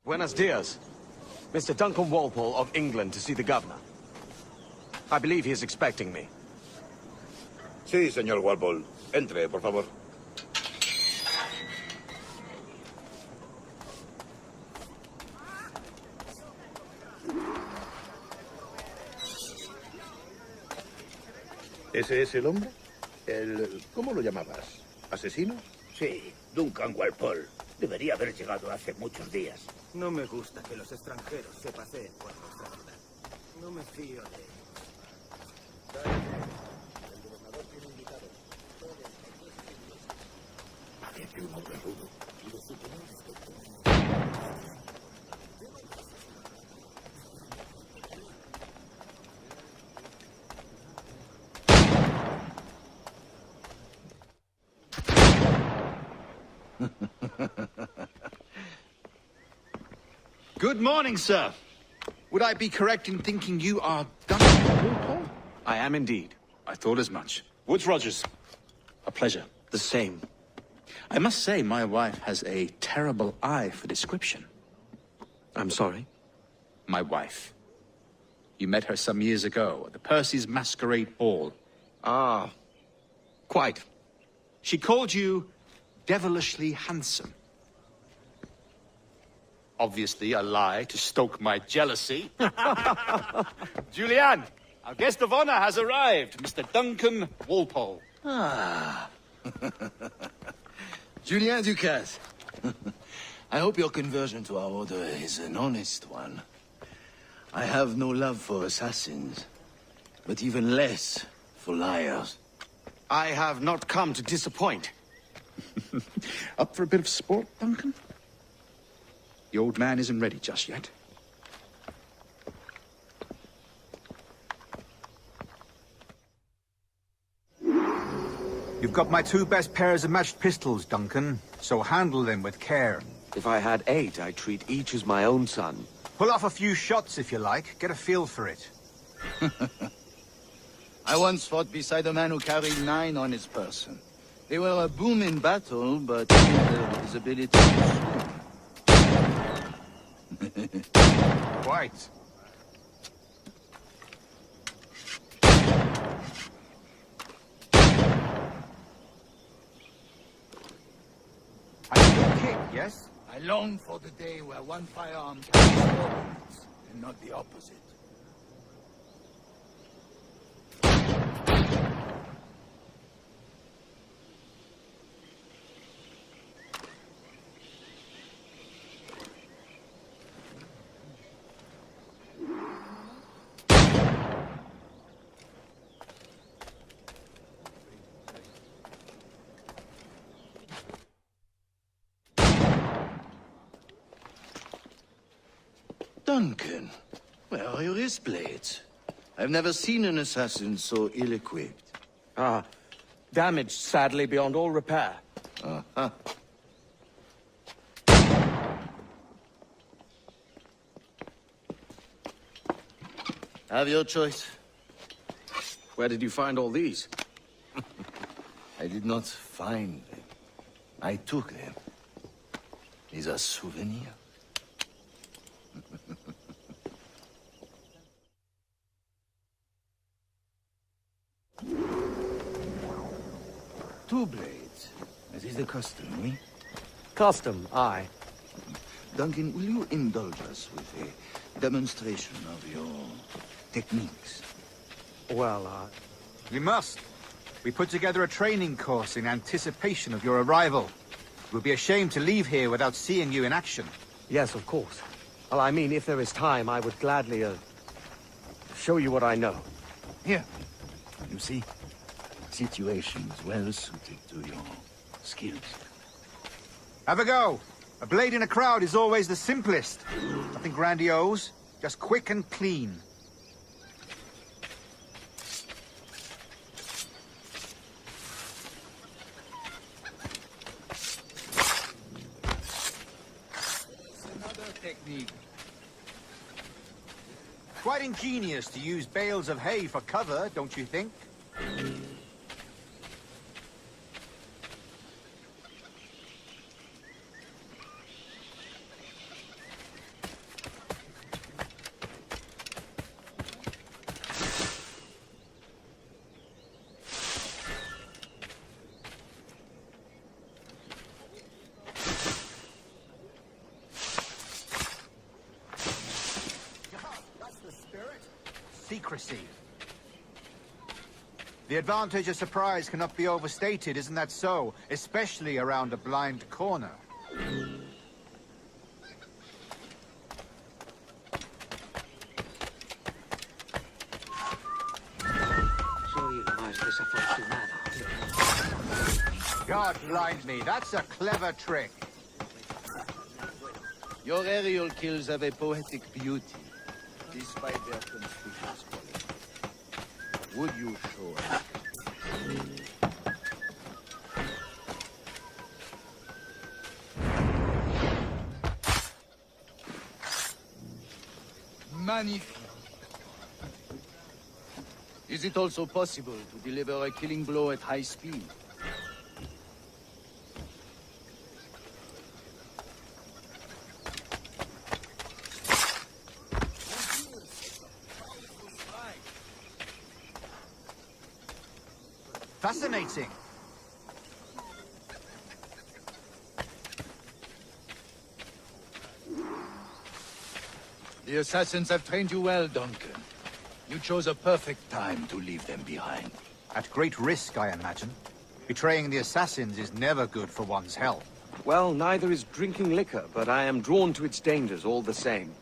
Buenos dias. Mr. Duncan Walpole of England to see the governor. I believe he is expecting me. Sí, señor Walpole. Entre, por favor. ¿Ese es el hombre? ¿Cómo lo llamabas? ¿Asesino? Sí, Duncan Walpole. Debería haber llegado hace muchos días. No me gusta que los extranjeros se paseen por nuestra verdad. No me fío de ellos. El gobernador tiene invitados. Parece un hombre rudo. Lo supongo respecto. Good morning, sir. Would I be correct in thinking you are Duncan Walpole? I am indeed. I thought as much. Woods Rogers. A pleasure. The same. I must say, my wife has a terrible eye for description. I'm sorry. My wife. You met her some years ago at the Percy's Masquerade Ball. Ah, quite. She called you devilishly handsome. Obviously a lie to stoke my jealousy. Julianne, our guest of honor has arrived, Mr. Duncan Walpole. Ah. Julien Ducasse. I hope your conversion to our order is an honest one. I have no love for assassins, but even less for liars. I have not come to disappoint. Up for a bit of sport, Duncan? The old man isn't ready just yet. You've got my two best pairs of matched pistols, Duncan, so handle them with care. If I had 8, I'd treat each as my own son. Pull off a few shots if you like, get a feel for it. I once fought beside a man who carried 9 on his person. They were a boom in battle, but his ability to swim. Quite. I need a kick, yes? I long for the day where one firearm carries 4 bullets, and not the opposite. Duncan, where are your wrist blades? I've never seen an assassin so ill-equipped. Ah, damaged sadly beyond all repair. Uh-huh. Have your choice. Where did you find all these? I did not find them. I took them. These are souvenirs. Two blades. That is the custom, oui? Custom, aye. Duncan, will you indulge us with a demonstration of your techniques? Well, We must. We put together a training course in anticipation of your arrival. It would be a shame to leave here without seeing you in action. yes, of course. Well, I mean, if there is time, I would gladly, show you what I know. Here. You see? Situations well suited to your skills. Have a go. A blade in a crowd is always the simplest. Nothing grandiose, just quick and clean. Another technique. Quite ingenious to use bales of hay for cover, don't you think? secrecy. The advantage of surprise cannot be overstated, isn't that so? Especially around a blind corner. Soy el más desafortunado. God blind me, that's a clever trick. Your aerial kills have a poetic beauty, despite their conspicuous quality. Would you show us? Magnifique. Is it also possible to deliver a killing blow at high speed? Fascinating. The assassins have trained you well, Duncan. You chose a perfect time to leave them behind. At great risk, I imagine. Betraying the assassins is never good for one's health. Well, neither is drinking liquor, but I am drawn to its dangers all the same.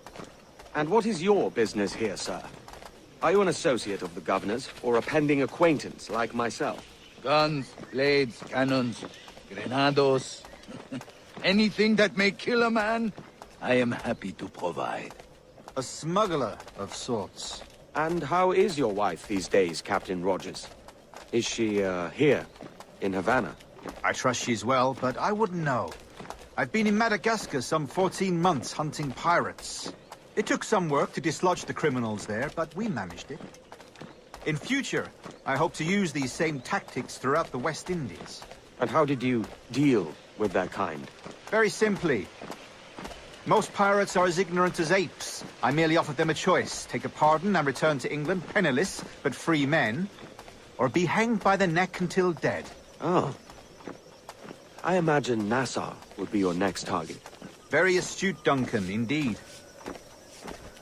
And what is your business here, sir? Are you an associate of the governor's, or a pending acquaintance like myself? Guns, blades, cannons, grenados. Anything that may kill a man, I am happy to provide. A smuggler of sorts. And how is your wife these days, Captain Rogers? Is she, here, in Havana? I trust she's well, but I wouldn't know. I've been in Madagascar some 14 months hunting pirates. It took some work to dislodge the criminals there, but we managed it. In future, I hope to use these same tactics throughout the West Indies. And how did you deal with that kind? Very simply. Most pirates are as ignorant as apes. I merely offered them a choice. Take a pardon and return to England penniless, but free men. Or be hanged by the neck until dead. Oh. I imagine Nassau would be your next target. Very astute, Duncan, indeed.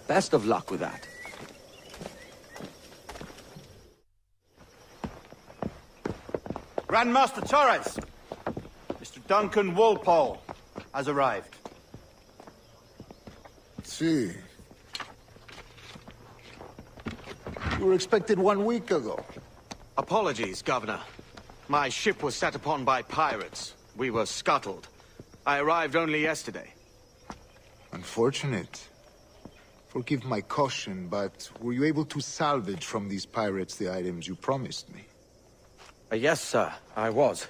Best of luck with that. Grand Master Torres! Mr. Duncan Walpole has arrived. See. You were expected 1 week ago. Apologies, Governor. My ship was set upon by pirates. We were scuttled. I arrived only yesterday. Unfortunate. Forgive my caution, but were you able to salvage from these pirates the items you promised me? Yes, sir, I was.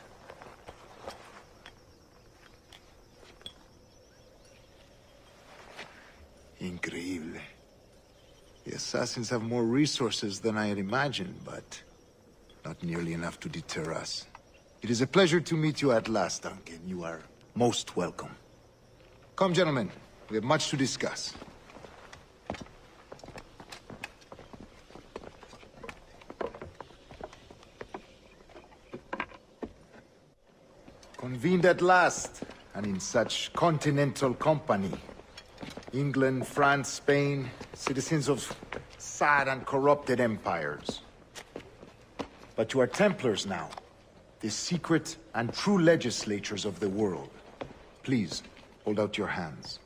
Increíble. The assassins have more resources than I had imagined, but not nearly enough to deter us. It is a pleasure to meet you at last, Duncan. You are most welcome. Come, gentlemen. We have much to discuss. Convened at last, and in such continental company. England, France, Spain, citizens of sad and corrupted empires. But you are Templars now, the secret and true legislators of the world. Please, hold out your hands.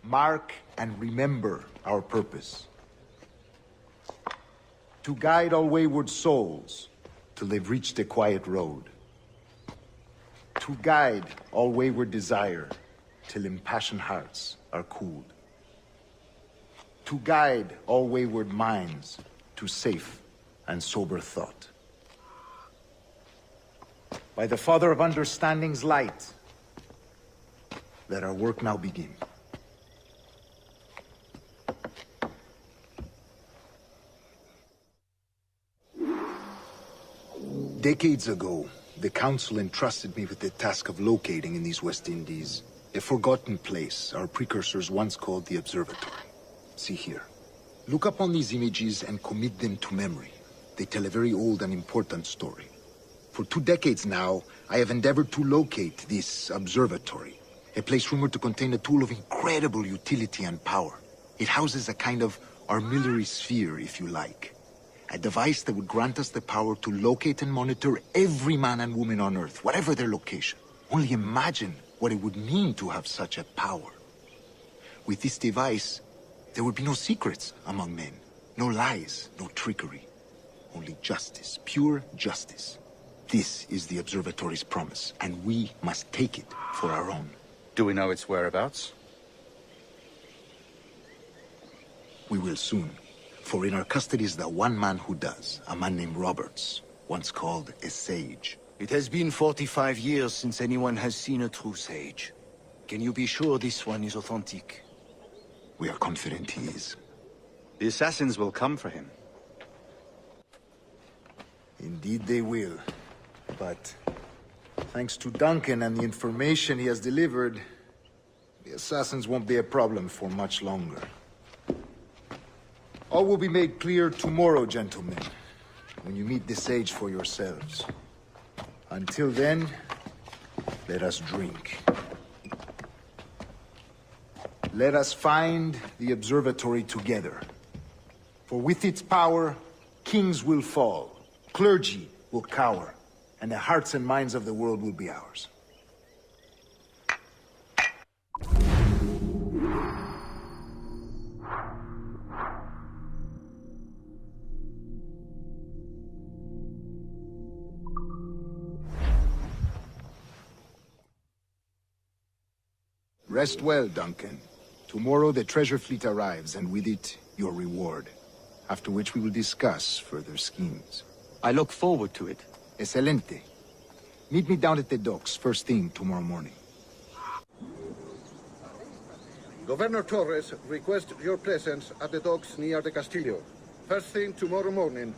Mark and remember our purpose. To guide all wayward souls till they've reached a quiet road. To guide all wayward desire till impassioned hearts are cooled. To guide all wayward minds to safe and sober thought. By the Father of Understanding's light, let our work now begin. Decades ago, the Council entrusted me with the task of locating in these West Indies a forgotten place our precursors once called the Observatory. See here. Look upon these images and commit them to memory. They tell a very old and important story. For 2 decades now, I have endeavored to locate this observatory, a place rumored to contain a tool of incredible utility and power. It houses a kind of Our military sphere, if you like. A device that would grant us the power to locate and monitor every man and woman on Earth, whatever their location. Only imagine what it would mean to have such a power. With this device, there would be no secrets among men. No lies, no trickery. Only justice, pure justice. This is the Observatory's promise, and we must take it for our own. Do we know its whereabouts? We will soon. For in our custody is the one man who does, a man named Roberts, once called a sage. It has been 45 years since anyone has seen a true sage. Can you be sure this one is authentic? We are confident he is. The assassins will come for him. Indeed they will. But thanks to Duncan and the information he has delivered, the assassins won't be a problem for much longer. All will be made clear tomorrow, gentlemen, when you meet the sage for yourselves. Until then, let us drink. Let us find the observatory together. For with its power, kings will fall, clergy will cower, and the hearts and minds of the world will be ours. Rest well, Duncan. Tomorrow the treasure fleet arrives, and with it, your reward. After which we will discuss further schemes. I look forward to it. Excelente. Meet me down at the docks first thing tomorrow morning. Governor Torres requests your presence at the docks near the Castillo. First thing tomorrow morning,